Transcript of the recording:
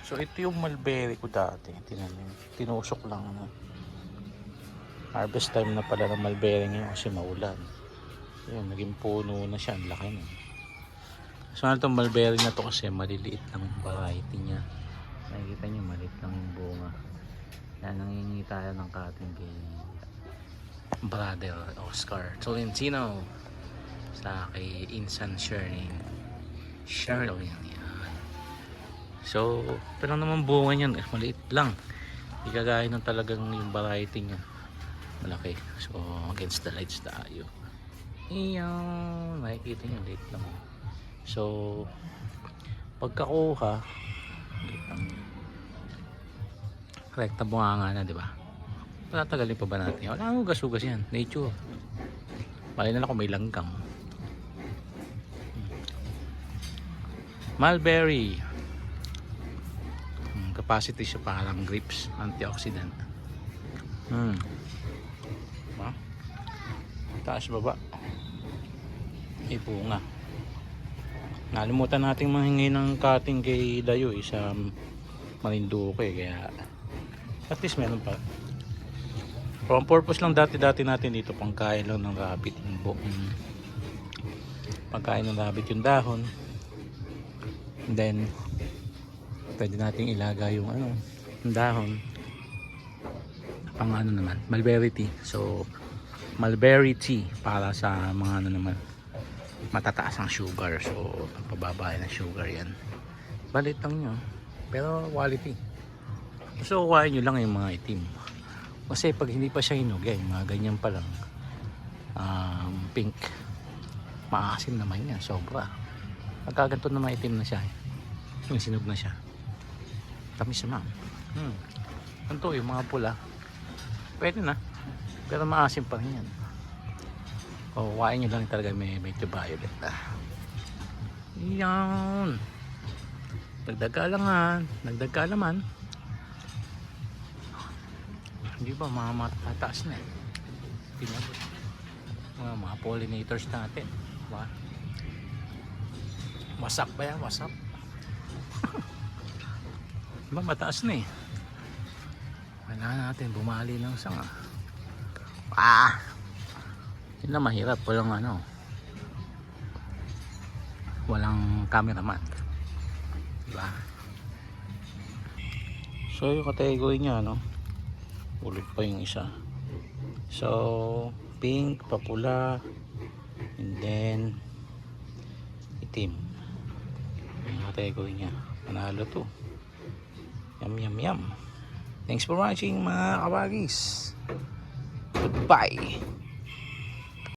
So ito yung mulberry ko dati. Tinusok lang. Ano. Harvest time na pala ng mulberry ngayon kasi maulan. Yun, naging puno na siya. Ang laki na. So ano itong mulberry na to kasi maliliit lang variety niya. Nakikita nyo maliit lang yung bunga. Yan, nangingi tayo ng cutting kay Brother Oscar Tolentino sa kay Insan Sharing. Yan. So ito lang naman bunga niyan, maliit lang. Hindi kagaya ng talagang yung variety niya malaki. So against the lights tayo. Iyan, makikita nyo liit lang. So pagkakuha rekta bunganga na, di ba? Patatagalin pa ba natin? Wala nang gas-ugas yan, nature. Bali na lang kung may langgam. Mulberry, capacity siya parang grapes, antioxidant. Diba? Taas baba may bunga. Nalimutan nating manghingi ng cutting kay Dayo sa Marinduque, kaya at least meron pa. From purpose lang dati natin dito, pangkain lang ng rabbit pagkain ng rabbit yung dahon. And then pwede nating ilagay yung yung dahon pang naman, mulberry tea. So mulberry tea para sa mga naman matataas ang sugar. So pababa ng sugar yan. Balit lang nyo pero quality. So kuhain nyo lang yung mga itim kasi pag hindi pa siya hinog yan, mga ganyan pa lang pink, maasim naman yan sobra. Pagkaganto na mga itim na siya yung sinog na siya, tamis naman. Ganito yung mga pula pwede na pero maasim pa rin yan. O kuhain nyo lang talaga may medyo violet yan. Dagdag kaalaman. Hindi ba mga matataas na pinabot mga pollinators natin, diba? Wasak ba yan? Wasak diba mataas na wala natin bumali ng sanga. Yun na mahirap, walang cameraman, diba? So yung category niya ulog pa yung isa. So pink, papula, and then itim yung category niya. Panalo to. Yum. Thanks for watching mga kawagis. Goodbye.